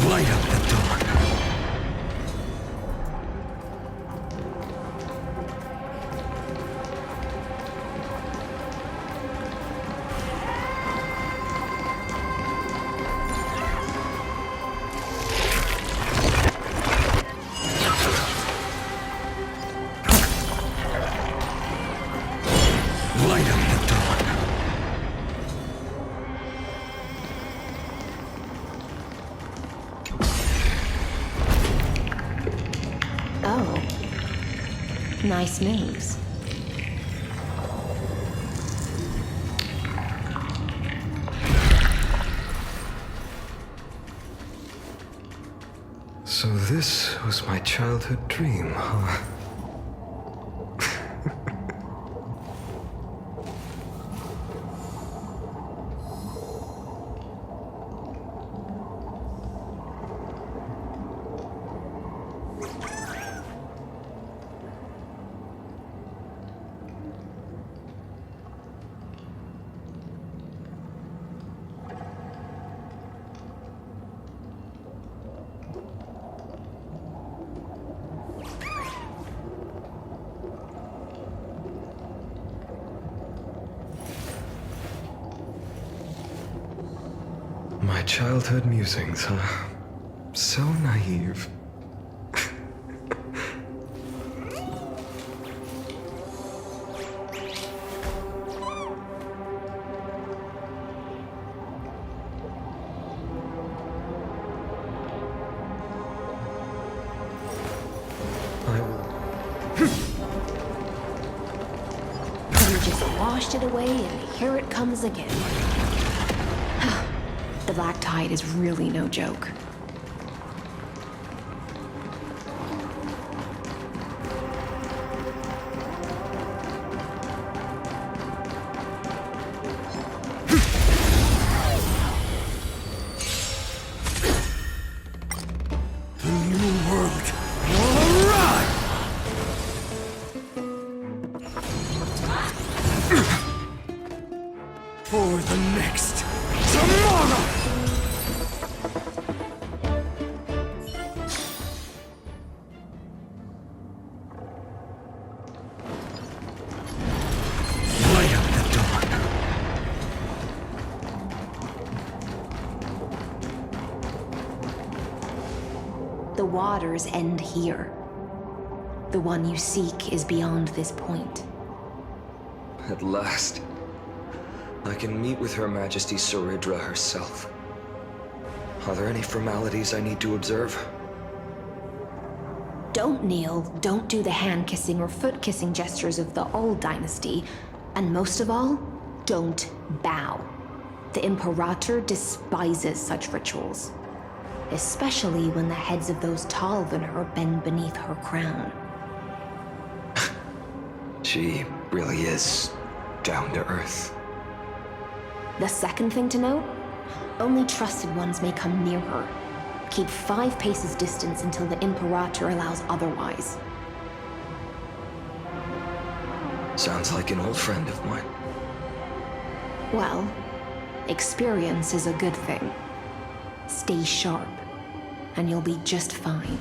Light up the dawn. Light up the dawn. Oh. Nice moves. So this was my childhood dream, huh? My childhood musings, huh? So naive. I will. You just washed it away, and here it comes again. The black tide is really no joke. The new world will arrive! For the next tomorrow! Light up the dawn. The waters end here. The one you seek is beyond this point. At last, I can meet with Her Majesty Saridra herself. Are there any formalities I need to observe? Don't kneel, don't do the hand-kissing or foot-kissing gestures of the old dynasty, and most of all, don't bow. The Imperator despises such rituals, especially when the heads of those taller than her bend beneath her crown. She really is down to earth. The second thing to note, only trusted ones may come near her. Keep 5 paces distance until the Imperator allows otherwise. Sounds like an old friend of mine. Well, experience is a good thing. Stay sharp, and you'll be just fine.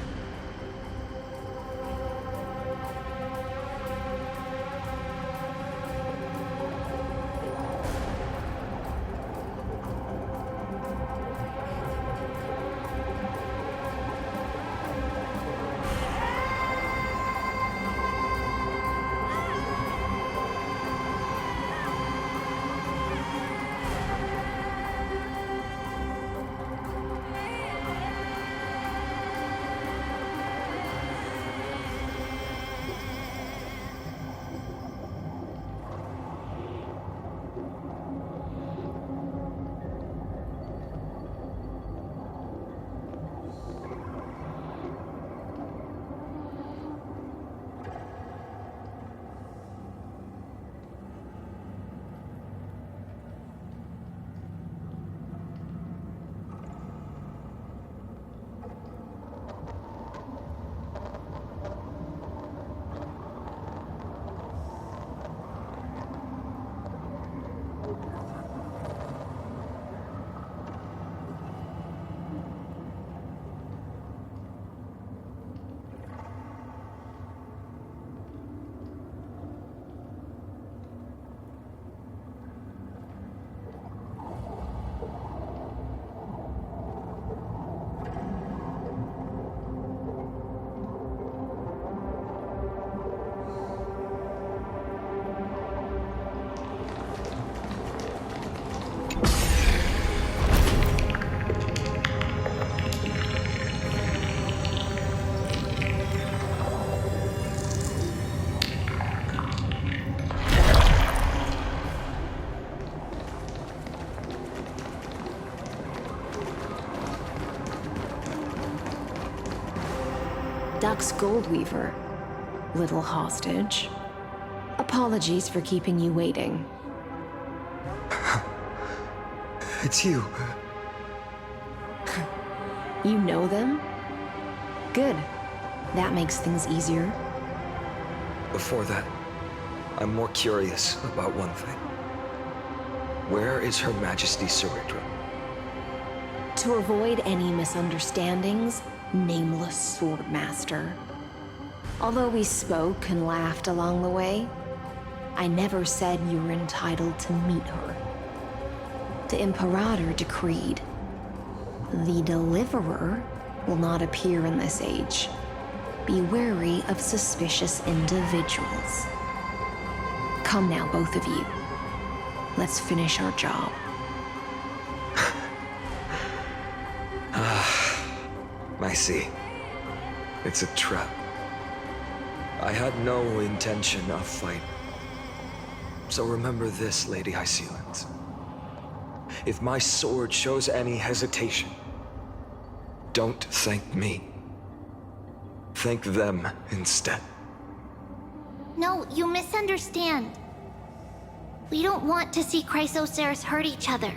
Dux Goldweaver, little hostage. Apologies for keeping you waiting. It's you. You know them? Good. That makes things easier. Before that, I'm more curious about one thing. Where is Her Majesty Saridra? To avoid any misunderstandings, nameless Swordmaster. Although we spoke and laughed along the way, I never said you were entitled to meet her. The Imperator decreed, the Deliverer will not appear in this age. Be wary of suspicious individuals. Come now, both of you. Let's finish our job. I see. It's a trap. I had no intention of fighting. So remember this, Lady Hysealans. If my sword shows any hesitation, don't thank me. Thank them instead. No, you misunderstand. We don't want to see Chrysoceres hurt each other.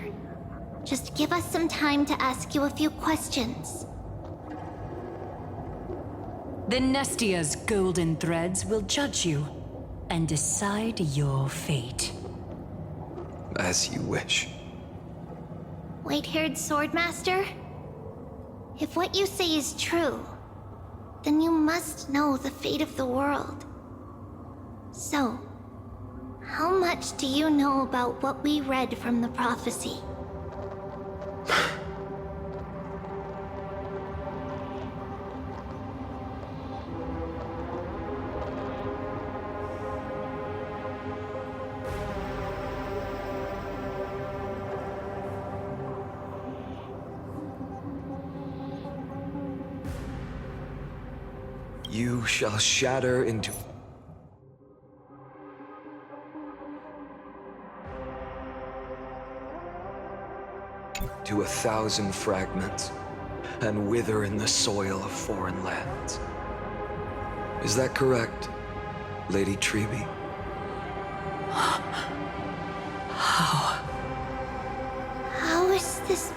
Just give us some time to ask you a few questions. The Nestia's golden threads will judge you and decide your fate. As you wish. White-haired Swordmaster? If what you say is true, then you must know the fate of the world. So, how much do you know about what we read from the prophecy? You shall shatter into to 1,000 fragments and wither in the soil of foreign lands. Is that correct, Lady Treeby? How is this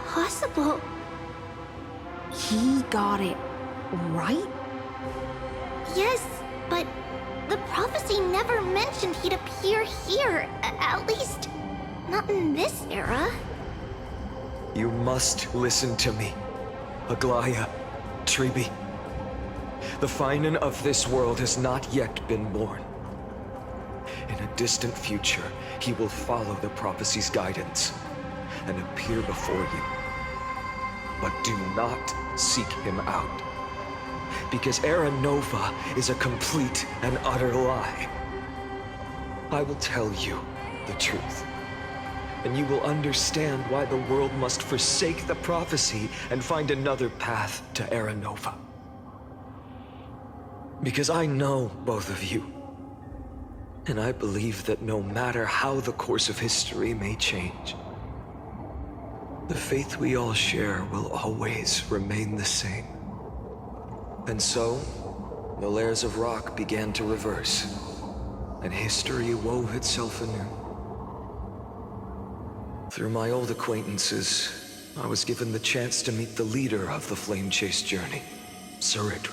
possible? He got it right? Yes, but the prophecy never mentioned he'd appear here. At least, not in this era. You must listen to me, Aglaya, Treeby. The Finan of this world has not yet been born. In a distant future, he will follow the prophecy's guidance and appear before you. But do not seek him out, because Era Nova is a complete and utter lie. I will tell you the truth, and you will understand why the world must forsake the prophecy and find another path to Era Nova. Because I know both of you, and I believe that no matter how the course of history may change, the faith we all share will always remain the same. And so, the layers of rock began to reverse, and history wove itself anew. Through my old acquaintances, I was given the chance to meet the leader of the Flame Chase journey, Saridra.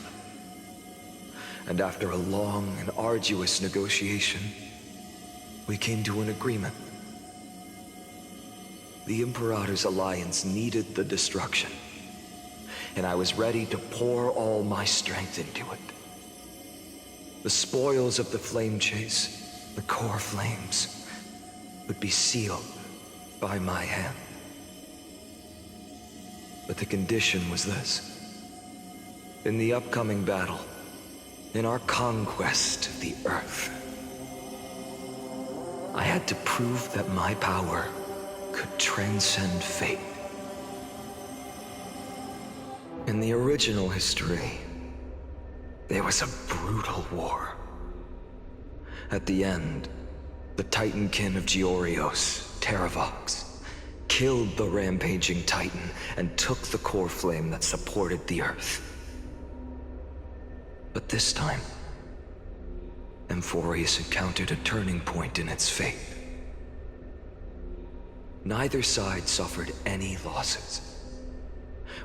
And after a long and arduous negotiation, we came to an agreement. The Imperator's alliance needed the destruction, and I was ready to pour all my strength into it. The spoils of the Flame Chase, the core flames, would be sealed by my hand. But the condition was this. In the upcoming battle, in our conquest of the Earth, I had to prove that my power could transcend fate. In the original history, there was a brutal war. At the end, the Titankin of Georios, Terravox, killed the rampaging Titan and took the core flame that supported the Earth. But this time, Amphorius encountered a turning point in its fate. Neither side suffered any losses.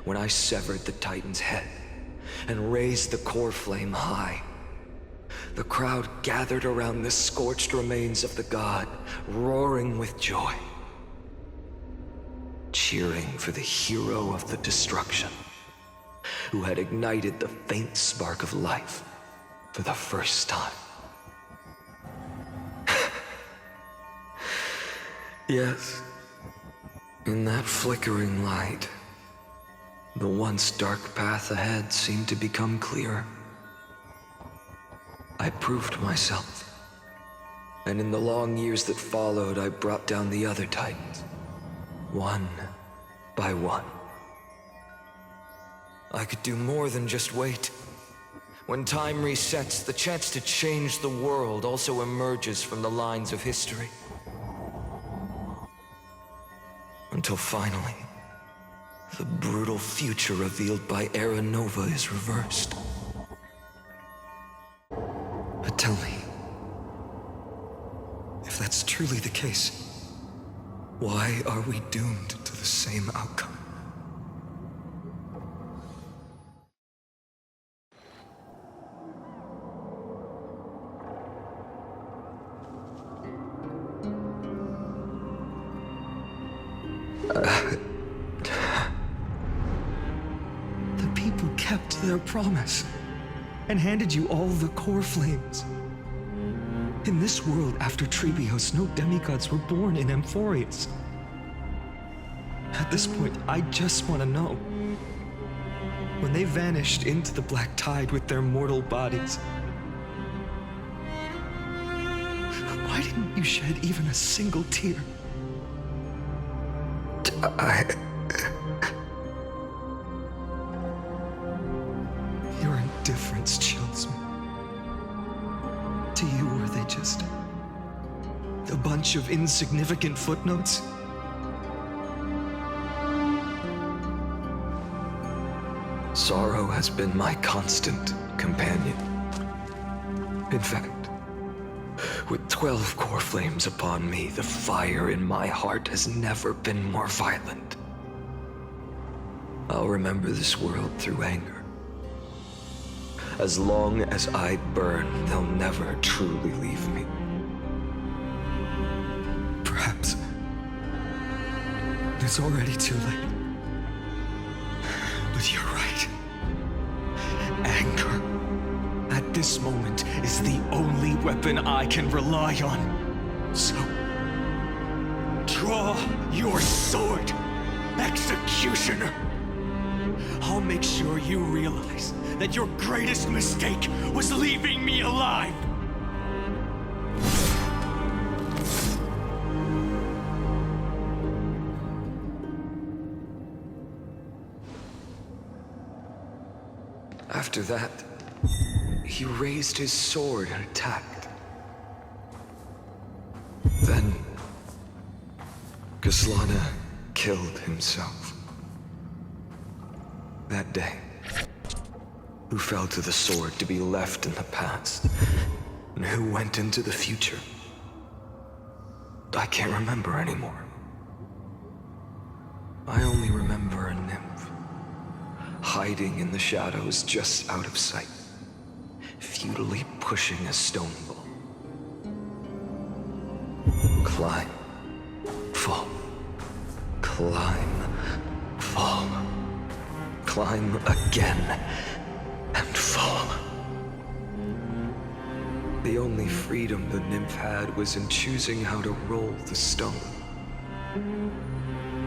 When I severed the Titan's head and raised the core flame high, the crowd gathered around the scorched remains of the god, roaring with joy, cheering for the hero of the destruction, who had ignited the faint spark of life for the first time. Yes, in that flickering light, the once dark path ahead seemed to become clearer. I proved myself, and in the long years that followed, I brought down the other Titans, one by one. I could do more than just wait. When time resets, the chance to change the world also emerges from the lines of history. Until finally, the brutal future revealed by Era Nova is reversed. But tell me, if that's truly the case, why are we doomed to the same outcome? The people kept their promise and handed you all the core flames. In this world after Trebios, no demigods were born in Amphorius. At this point, I just want to know. When they vanished into the black tide with their mortal bodies, why didn't you shed even a single tear? Your indifference chills me. To you, were they just a bunch of insignificant footnotes? Sorrow has been my constant companion. In fact, with 12 core flames upon me, the fire in my heart has never been more violent. I'll remember this world through anger. As long as I burn, they'll never truly leave me. Perhaps it's already too late. But you're right. Anger, at this moment, is the only weapon I can rely on. So, draw your sword, Executioner. I'll make sure you realize that your greatest mistake was leaving me alive. After that, he raised his sword and attacked. Then, Kaslana killed himself. That day, who fell to the sword to be left in the past, and who went into the future, I can't remember anymore. I only remember a nymph, hiding in the shadows just out of sight, futilely pushing a stone ball. Climb, fall, climb, fall, climb again, and fall. The only freedom the nymph had was in choosing how to roll the stone.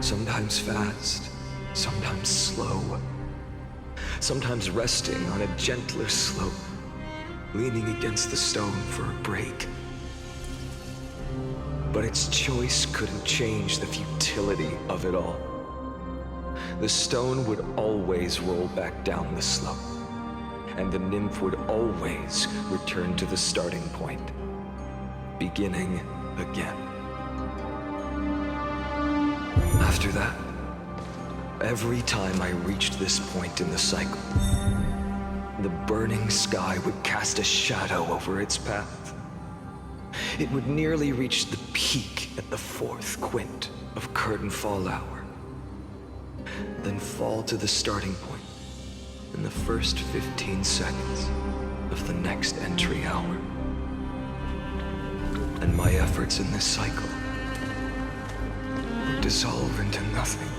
Sometimes fast, sometimes slow. Sometimes resting on a gentler slope, leaning against the stone for a break. But its choice couldn't change the futility of it all. The stone would always roll back down the slope, and the nymph would always return to the starting point, beginning again. After that, every time I reached this point in the cycle, the burning sky would cast a shadow over its path. It would nearly reach the peak at the fourth quint of curtain fall hour, then fall to the starting point in the first 15 seconds of the next entry hour. And my efforts in this cycle would dissolve into nothing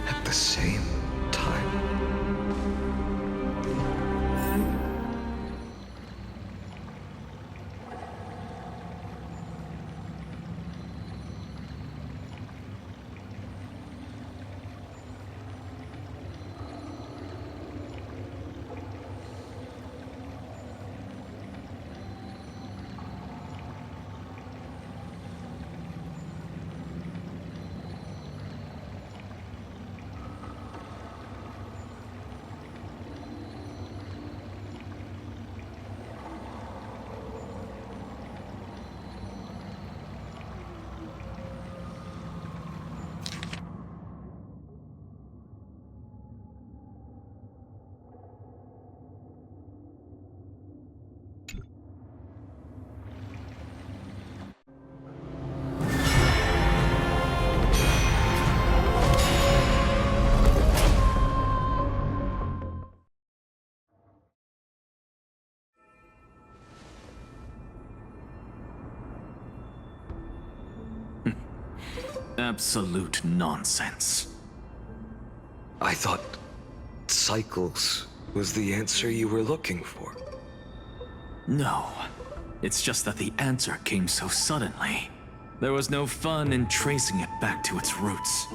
at the same time. Absolute nonsense. I thought cycles was the answer you were looking for. No. It's just that the answer came so suddenly. There was no fun in tracing it back to its roots.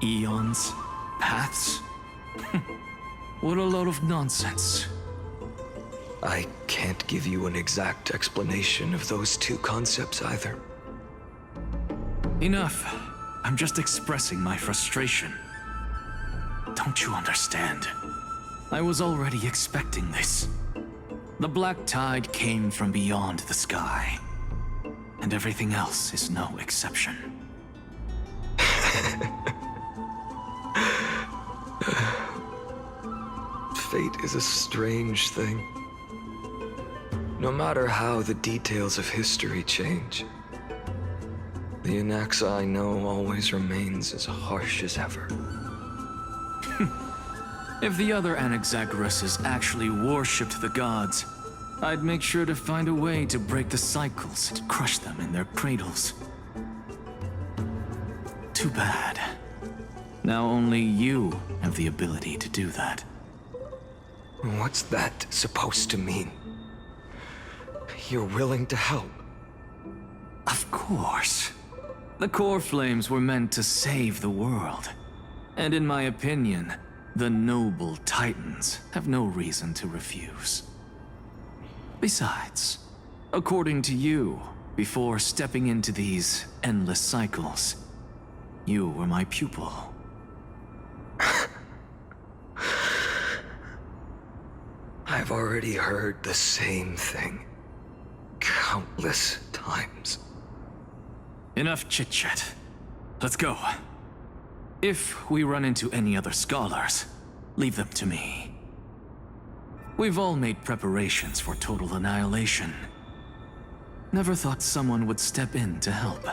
Eons? Paths? What a load of nonsense. I can't give you an exact explanation of those two concepts either. Enough. I'm just expressing my frustration. Don't you understand? I was already expecting this. The black tide came from beyond the sky. And everything else is no exception. Fate is a strange thing. No matter how the details of history change, the Anaxa I know always remains as harsh as ever. If the other Anaxagoras actually worshipped the gods, I'd make sure to find a way to break the cycles and crush them in their cradles. Too bad. Now only you have the ability to do that. What's that supposed to mean? You're willing to help? Of course. The core flames were meant to save the world. And in my opinion, the noble Titans have no reason to refuse. Besides, according to you, before stepping into these endless cycles, you were my pupil. I've already heard the same thing countless times. Enough chit-chat. Let's go. If we run into any other scholars, leave them to me. We've all made preparations for total annihilation. Never thought someone would step in to help.